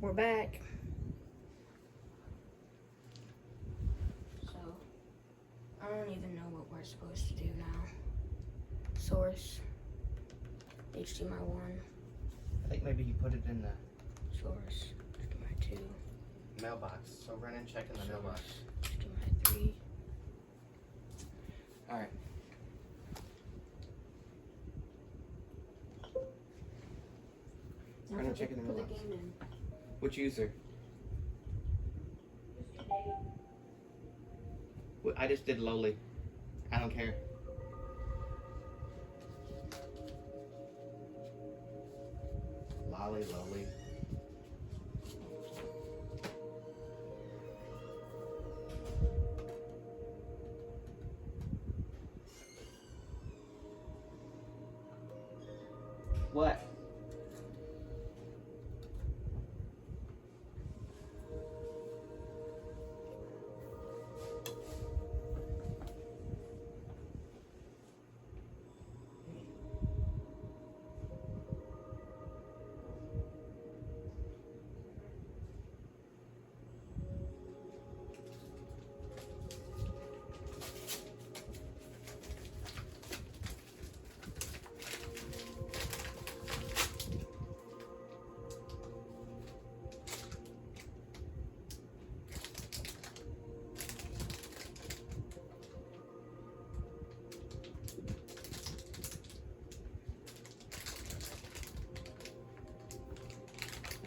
We're back. So, I don't even know what we're supposed to do now. Source. HDMI 1. I think maybe you put it in the Source. HDMI 2. mailbox. So run and check in the mailbox. HDMI 3. Alright. Run and check in the Put the mailbox. game in. Which user? I just did lowly. I don't care. Lolly, lowly. What?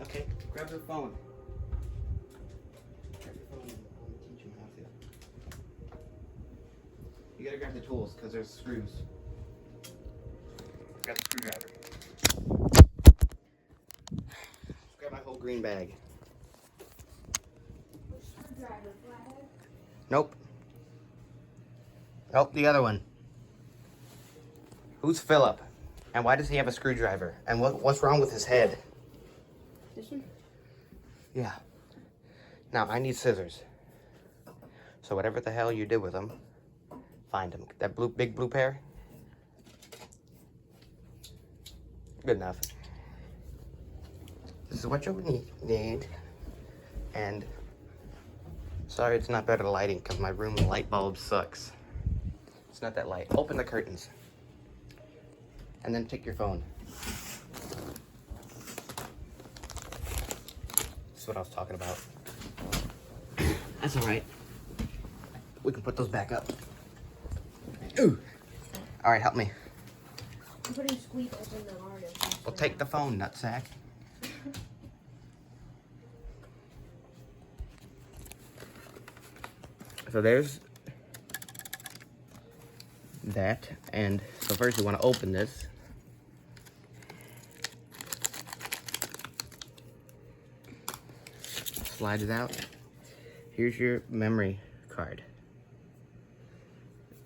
Okay, grab your phone. Grab your phone and I'll teach you how to. You gotta grab the tools because there's screws. Grab the screwdriver. Grab my whole green bag. Nope. Nope, the other one. Who's Philip? And why does he have a screwdriver? And what's wrong with his head? This one? Yeah. Now, I need scissors. So whatever the hell you did with them, find them. That big blue pair? Good enough. This is what you need. And sorry it's not better lighting because my room light bulb sucks. It's not that light. Open the curtains. And then take your phone. That's what I was talking about. That's all right. We can put those back up. Ooh. All right, help me. I'm putting squeakers in the artist. Well, take the phone, nutsack. So there's that. And so first you want to open this. Slide it out. Here's your memory card.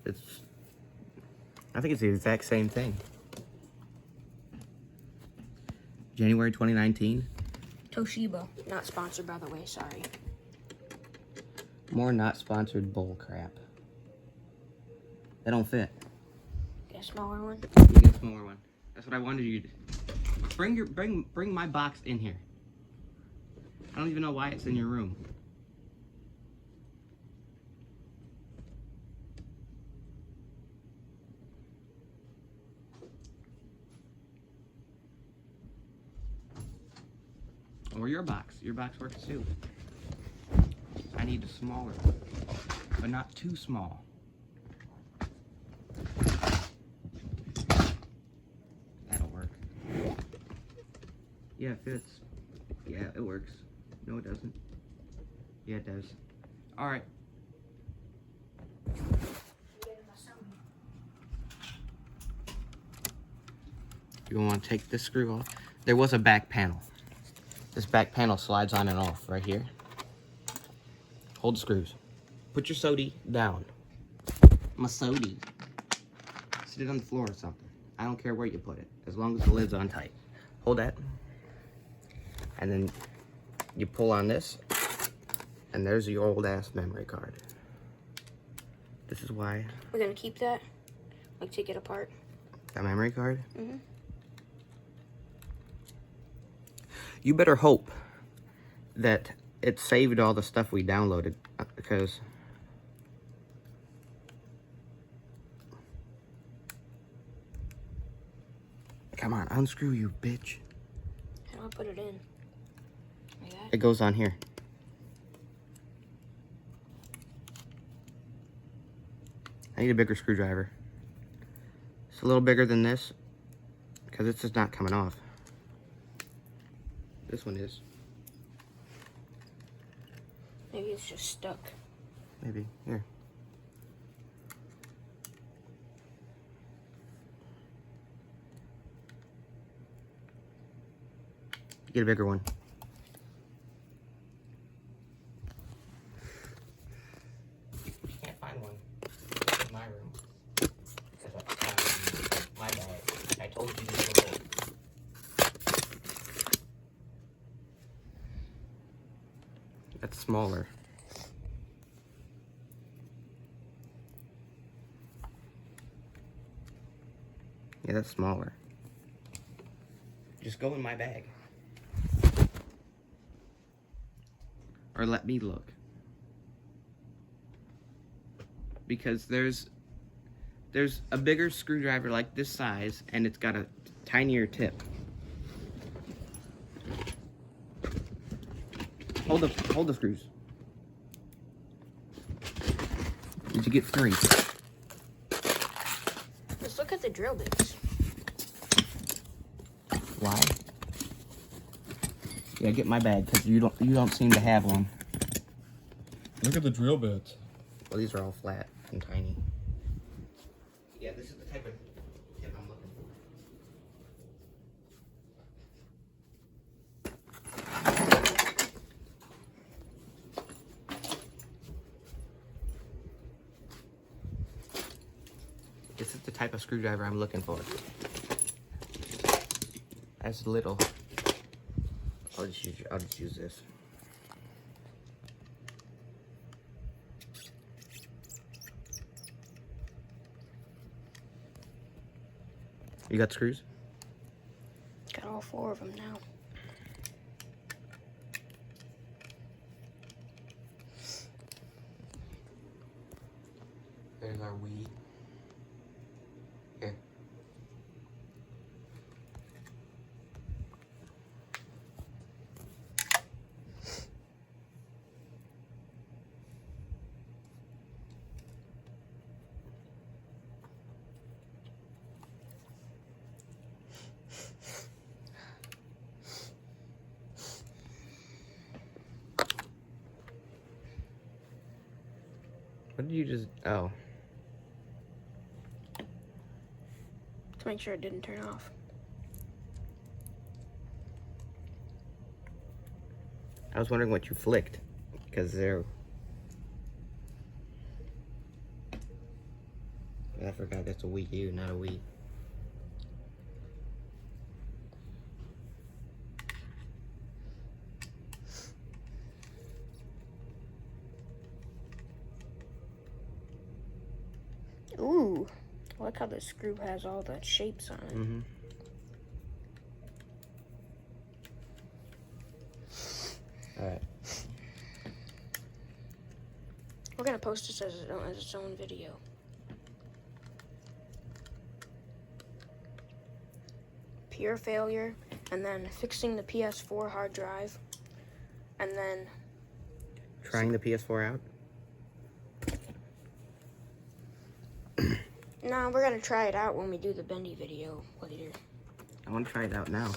I think it's the exact same thing. January 2019. Toshiba. Not sponsored, by the way. Sorry. More not sponsored bull crap. They don't fit. Get a smaller one. You get a smaller one. That's what I wanted you to do. Bring my box in here. I don't even know why it's in your room. Or your box. Your box works too. I need a smaller one, but not too small. That'll work. Yeah, it fits. Yeah, it works. No, it doesn't. Yeah, it does. All right. You're gonna want to take this screw off. There was a back panel. This back panel slides on and off right here. Hold the screws. Put your sody down. My sody. Sit it on the floor or something. I don't care where you put it, as long as the lid's on tight. Hold that. And then you pull on this, and there's your old ass memory card. This is why. We're gonna keep that. Like take it apart. That memory card? Mm-hmm. You better hope that it saved all the stuff we downloaded because come on, unscrew, you bitch. How do I put it in? Like that? It goes on here. I need a bigger screwdriver. It's a little bigger than this because it's just not coming off. This one is. Maybe it's just stuck. Maybe. Here. Get a bigger one. You can't find one in my room. Because that's my bag. I told you this before. That's smaller. Yeah, that's smaller. Just go in my bag. Or let me look. Because there's a bigger screwdriver like this size and it's got a tinier tip. Hold the screws. Did you get 3? Let's look at the drill bits. Why? Yeah, get my bag because you don't seem to have one. Look at the drill bits. Well, these are all flat and tiny. Yeah, this is the type of tip I'm looking for. This is the type of screwdriver I'm looking for. That's little. I'll just use this. You got screws? Got all 4 of them now. There's our weed. Here. What did you just... Oh. To make sure it didn't turn off. I was wondering what you flicked. Because they're... I forgot that's a Wii U, not a Wii. Ooh, I like how the screw has all the shapes on it. Mm-hmm. Alright. We're gonna post this as its own video. Pure failure, and then fixing the ps4 hard drive, and then Trying the ps4 out? no, we're gonna try it out when we do the bendy video later. I want to try it out now.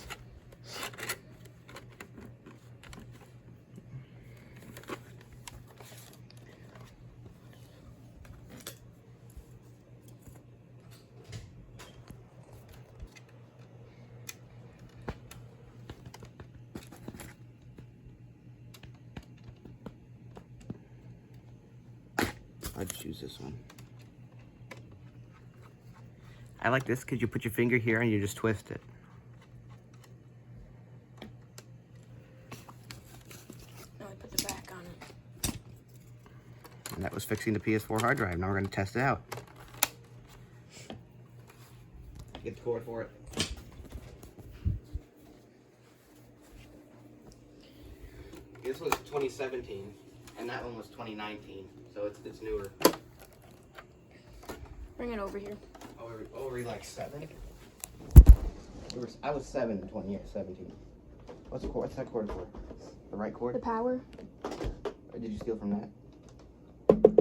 I'll just use this one. I like this because you put your finger here and you just twist it. Now I put the back on it. And that was fixing the PS4 hard drive. Now we're going to test it out. Get the cord for it. This was 2017, and that one was 2019, so it's newer. Bring it over here. Oh, were you like 7? I was 7 in 2017. What's that cord for? The right The cord? power. Or did you steal from that?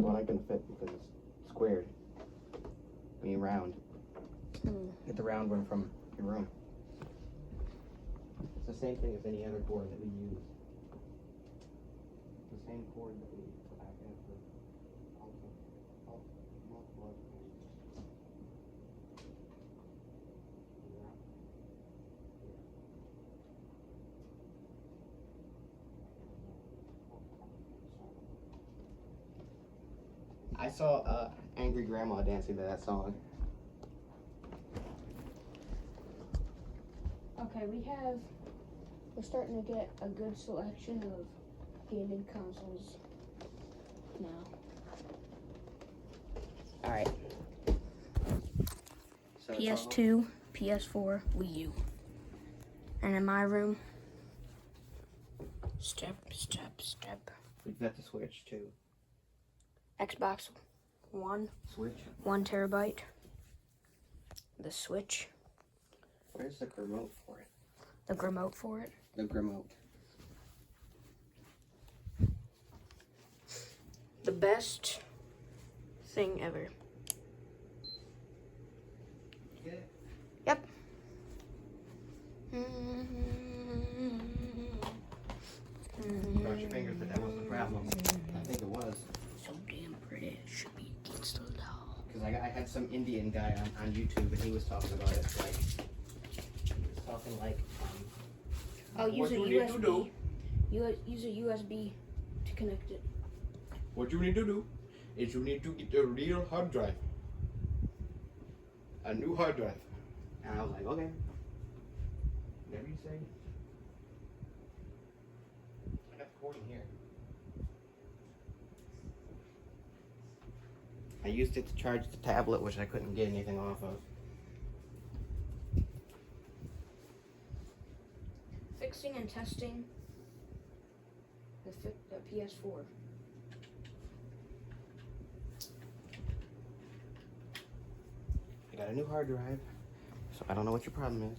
Well, not gonna fit because it's squared. I mean round. Get the round one from your room. It's the same thing as any other cord that we use. It's the same cord that we back in for multiple other things. I saw Angry Grandma dancing to that song. Okay, we're starting to get a good selection of gaming consoles now. Alright. So PS2, PS4, Wii U. And in my room, step. we've got the Switch too. Xbox One, Switch? 1 terabyte. The Switch, Where's the remote for it? the remote for it. The remote. The best thing ever. Get it? Yep. Cross your fingers that that was the problem. I think it was. So damn pretty. It should be against the law. Because I had some Indian guy on YouTube and he was talking about it. Like, he was talking like, Oh, use What a you need to USB. do? Use a USB to connect it. What you need to do is you need to get a real hard drive. A new hard drive. and I was like, okay. Whatever you say. I got the cord in here. I used it to charge the tablet, which I couldn't get anything off of. Fixing and testing the PS4. I got a new hard drive, so I don't know what your problem is.